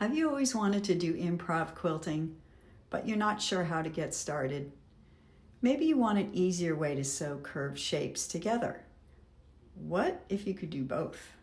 Have you always wanted to do improv quilting, but you're not sure how to get started? Maybe you want an easier way to sew curved shapes together. What if you could do both?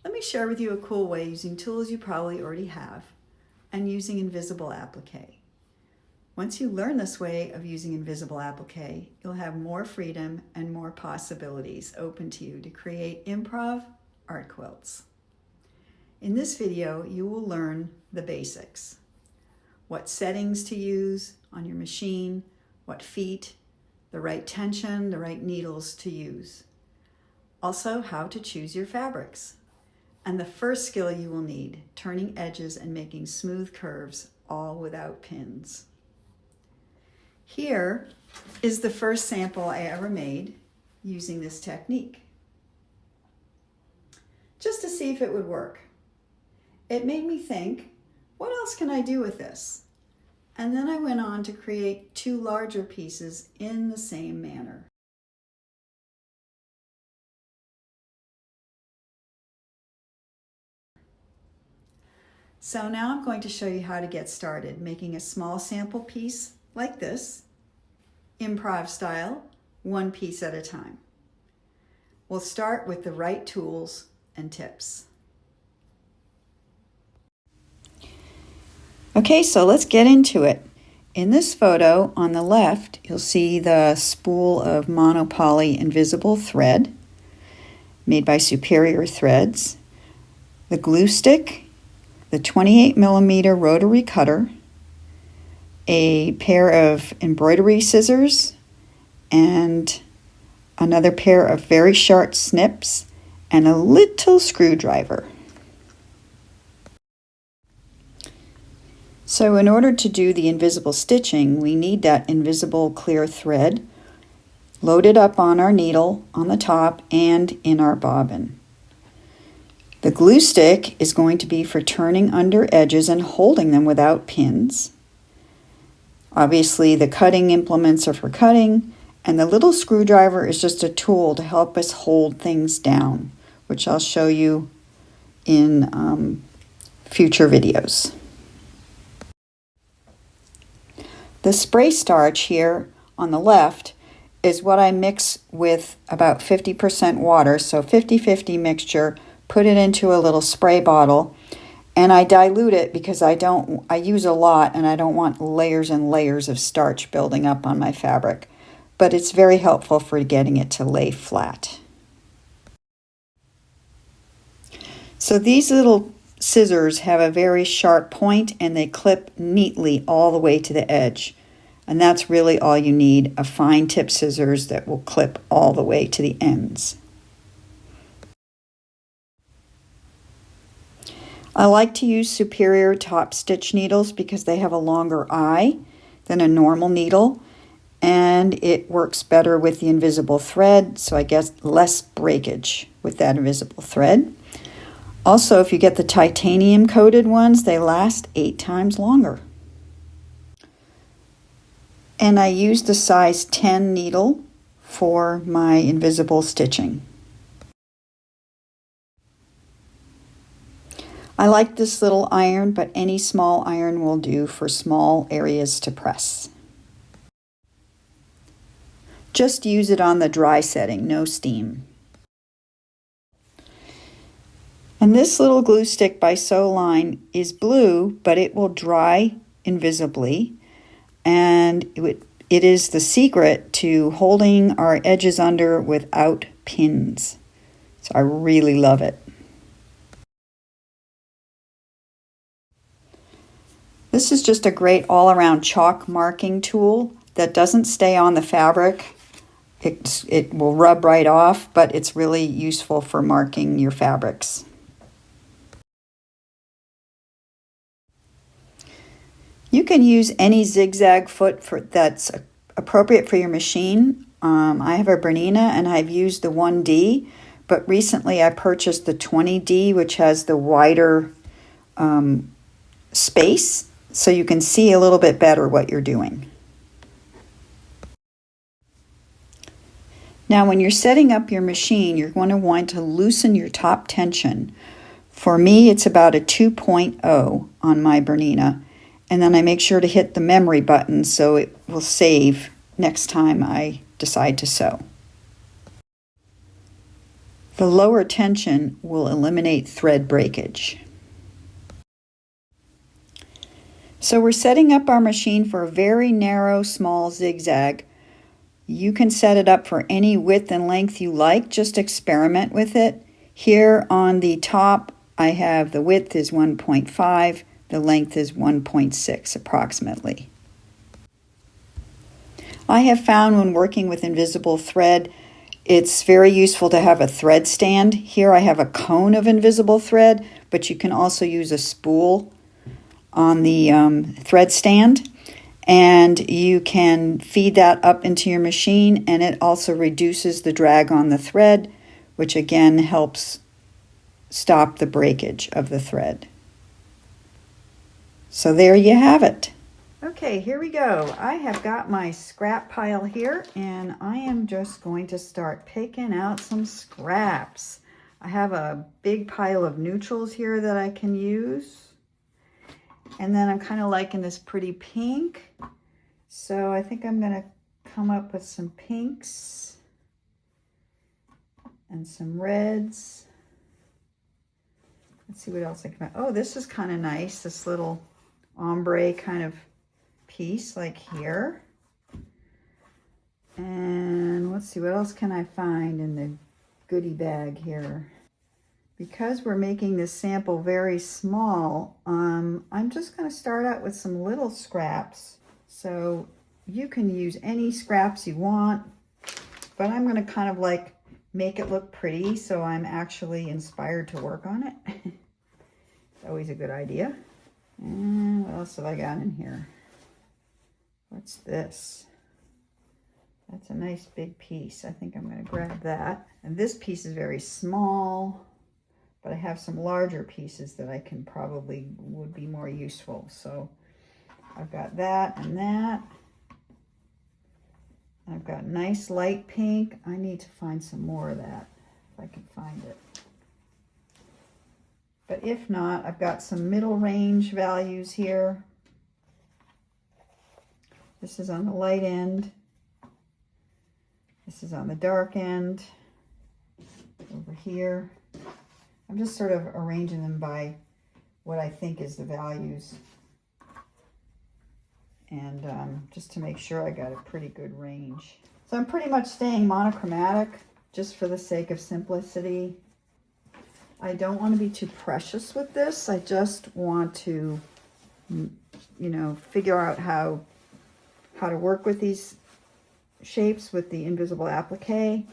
Let me share with you a cool way using tools you probably already have and using invisible applique. Once you learn this way of using invisible applique, you'll have more freedom and more possibilities open to you to create improv art quilts. In this video, you will learn the basics. What settings to use on your machine, what feet, the right tension, the right needles to use. Also, how to choose your fabrics. And the first skill you will need, turning edges and making smooth curves, all without pins. Here is the first sample I ever made using this technique, just to see if it would work. It made me think, what else can I do with this? And then I went on to create two larger pieces in the same manner. So now I'm going to show you how to get started making a small sample piece like this, improv style, one piece at a time. We'll start with the right tools and tips. Okay, so let's get into it. In this photo on the left, you'll see the spool of monopoly invisible thread made by Superior Threads, the glue stick, the 28mm rotary cutter, a pair of embroidery scissors, and another pair of very sharp snips, and a little screwdriver. So in order to do the invisible stitching, we need that invisible clear thread loaded up on our needle on the top and in our bobbin. The glue stick is going to be for turning under edges and holding them without pins. Obviously, the cutting implements are for cutting, and the little screwdriver is just a tool to help us hold things down, which I'll show you in future videos. The spray starch here on the left is what I mix with about 50% water, so 50-50 mixture, put it into a little spray bottle, and I dilute it because I use a lot and I don't want layers and layers of starch building up on my fabric, but it's very helpful for getting it to lay flat. So these little scissors have a very sharp point and they clip neatly all the way to the edge. And that's really all you need, a fine tip scissors that will clip all the way to the ends. I like to use Superior top stitch needles because they have a longer eye than a normal needle, and it works better with the invisible thread, so I get less breakage with that invisible thread. Also, if you get the titanium coated ones, they last 8 times longer. And I use the size 10 needle for my invisible stitching. I like this little iron, but any small iron will do for small areas to press. Just use it on the dry setting, no steam. And this little glue stick by Sew Line is blue, but it will dry invisibly. And it is the secret to holding our edges under without pins. So I really love it. This is just a great all-around chalk marking tool that doesn't stay on the fabric. It will rub right off, but it's really useful for marking your fabrics. You can use any zigzag foot that's appropriate for your machine. I have a Bernina and I've used the 1D, but recently I purchased the 20D, which has the wider space, so you can see a little bit better what you're doing. Now when you're setting up your machine, you're going to want to loosen your top tension For me, it's about a 2.0 on my Bernina. And then I make sure to hit the memory button so it will save next time I decide to sew. The lower tension will eliminate thread breakage. So we're setting up our machine for a very narrow, small zigzag. You can set it up for any width and length you like. Just experiment with it. Here on the top, I have the width is 1.5, the length is 1.6 approximately. I have found when working with invisible thread, it's very useful to have a thread stand. Here I have a cone of invisible thread, but you can also use a spool on the thread stand, and you can feed that up into your machine, and it also reduces the drag on the thread, which again helps stop the breakage of the thread. So there you have it. Okay, here we go. I have got my scrap pile here, and I am just going to start picking out some scraps. I have a big pile of neutrals here that I can use. And then I'm kind of liking this pretty pink. So I think I'm going to come up with some pinks and some reds. Let's see what else I can. Oh, this is kind of nice. This little ombre kind of piece like here. And let's see, what else can I find in the goodie bag here? Because we're making this sample very small, I'm just going to start out with some little scraps. So you can use any scraps you want, but I'm going to kind of like make it look pretty so I'm actually inspired to work on it. It's always a good idea. And what else have I got in here? What's this? That's a nice big piece. I think I'm going to grab that. And this piece is very small, but I have some larger pieces that I can probably would be more useful. So I've got that and that. I've got nice light pink. I need to find some more of that if I can find it. But if not, I've got some middle range values here. This is on the light end. This is on the dark end. Over here. I'm just sort of arranging them by what I think is the values. And just to make sure I got a pretty good range. So I'm pretty much staying monochromatic just for the sake of simplicity. I don't want to be too precious with this. I just want to, figure out how to work with these shapes with the invisible applique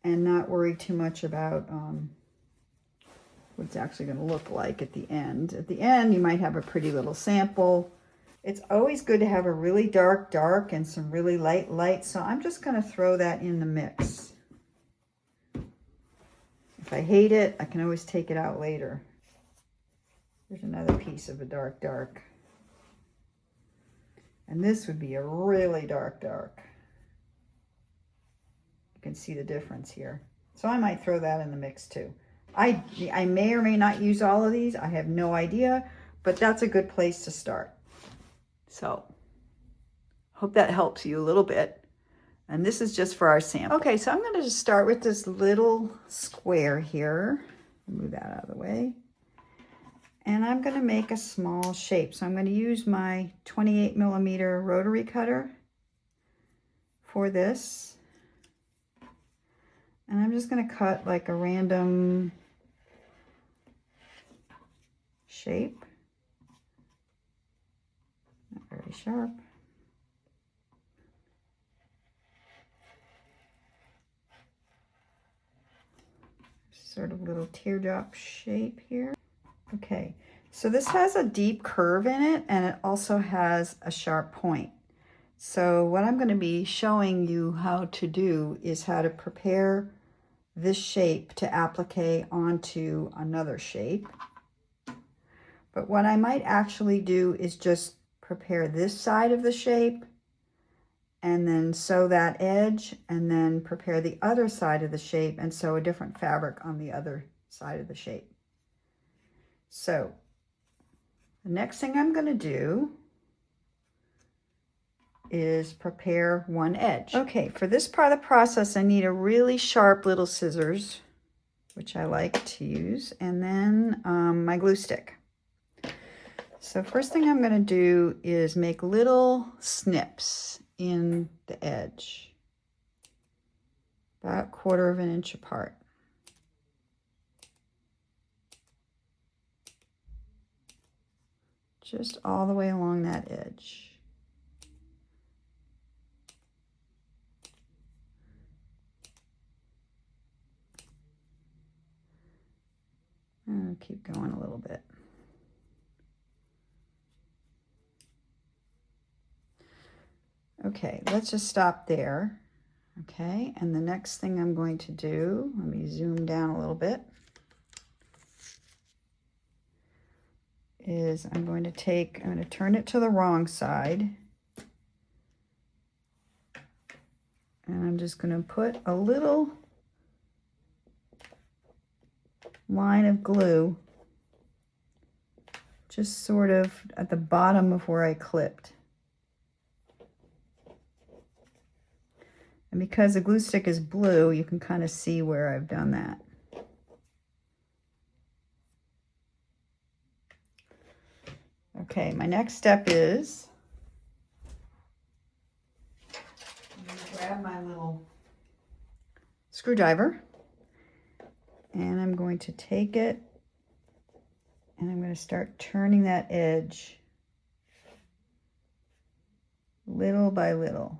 and not worry too much about what it's actually going to look like at the end. At the end, you might have a pretty little sample. It's always good to have a really dark and some really light. So I'm just going to throw that in the mix. If I hate it, I can always take it out later. There's another piece of a dark. And this would be a really dark. You can see the difference here. So I might throw that in the mix too. I may or may not use all of these. I have no idea, but that's a good place to start. So hope that helps you a little bit. And this is just for our sample. Okay, so I'm going to just start with this little square here. Move that out of the way. And I'm going to make a small shape. So I'm going to use my 28mm rotary cutter for this. And I'm just going to cut like a random shape. Not very sharp. Sort of little teardrop shape here. Okay, so this has a deep curve in it, and it also has a sharp point. So what I'm going to be showing you how to do is how to prepare this shape to applique onto another shape. But what I might actually do is just prepare this side of the shape and then sew that edge, and then prepare the other side of the shape and sew a different fabric on the other side of the shape. So the next thing I'm going to do is prepare one edge. Okay, for this part of the process, I need a really sharp little scissors, which I like to use, and then my glue stick. So first thing I'm going to do is make little snips in the edge, about 1/4 of an inch apart. Just all the way along that edge. I'll keep going a little bit. Okay, let's just stop there. Okay, and the next thing I'm going to do, let me zoom down a little bit, is I'm going to turn it to the wrong side. And I'm just going to put a little line of glue just sort of at the bottom of where I clipped. And because the glue stick is blue, you can kind of see where I've done that. Okay, my next step is I'm going to grab my little screwdriver and I'm going to take it and I'm going to start turning that edge little by little.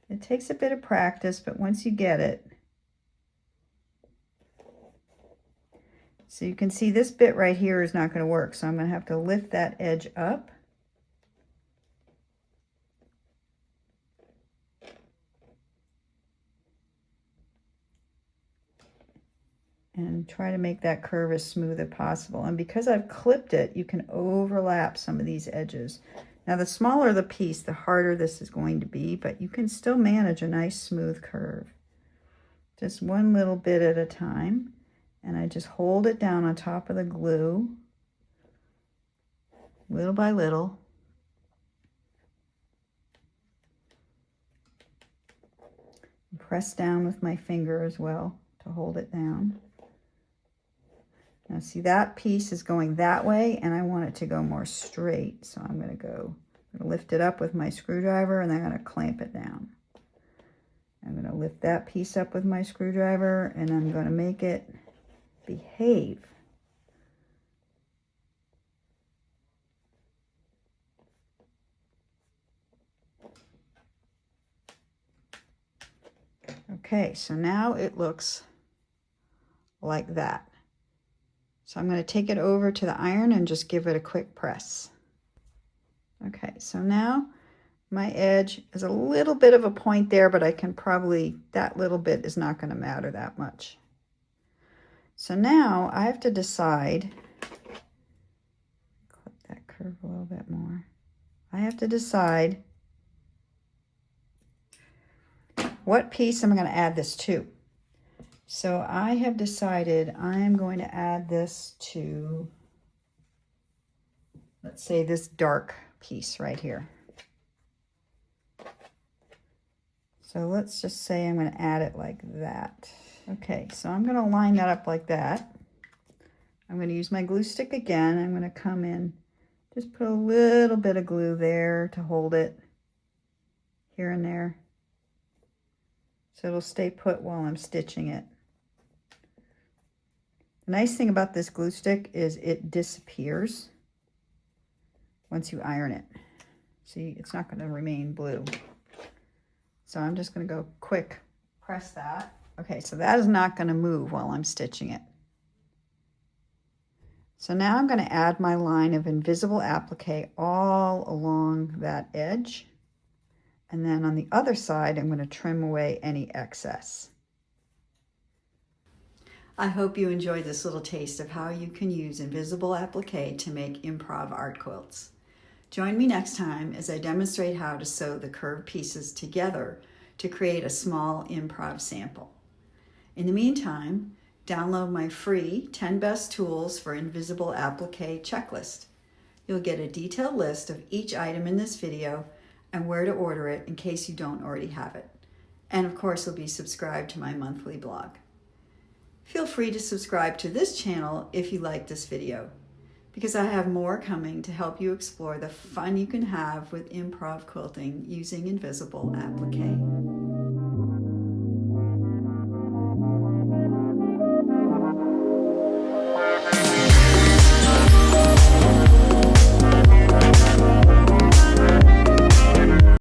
It takes a bit of practice, but once you get it, so you can see this bit right here is not going to work, so I'm going to have to lift that edge up. And try to make that curve as smooth as possible. And because I've clipped it, you can overlap some of these edges. Now the smaller the piece, the harder this is going to be, but you can still manage a nice smooth curve. Just one little bit at a time. And I just hold it down on top of the glue, little by little. Press down with my finger as well to hold it down. Now see, that piece is going that way and I want it to go more straight. So I'm going to lift it up with my screwdriver and then I'm going to clamp it down. I'm going to lift that piece up with my screwdriver and I'm going to make it behave. Okay, so now it looks like that. So I'm going to take it over to the iron and just give it a quick press. Okay, so now my edge is a little bit of a point there, but I can probably, that little bit is not going to matter that much. So now I have to decide, clip that curve a little bit more. I have to decide what piece am I going to add this to. So I have decided I'm going to add this to, let's say, this dark piece right here. So let's just say I'm going to add it like that. Okay, so I'm going to line that up like that. I'm going to use my glue stick again. I'm going to come in, just put a little bit of glue there to hold it here and there. So it'll stay put while I'm stitching it. The nice thing about this glue stick is it disappears once you iron it. See, it's not going to remain blue. So I'm just going to go quick press that. Okay, so that is not going to move while I'm stitching it. So now I'm going to add my line of invisible applique all along that edge. And then on the other side, I'm going to trim away any excess. I hope you enjoyed this little taste of how you can use invisible applique to make improv art quilts. Join me next time as I demonstrate how to sew the curved pieces together to create a small improv sample. In the meantime, download my free 10 Best Tools for Invisible Applique checklist. You'll get a detailed list of each item in this video and where to order it in case you don't already have it. And of course, you'll be subscribed to my monthly blog. Feel free to subscribe to this channel if you like this video, because I have more coming to help you explore the fun you can have with improv quilting using invisible applique.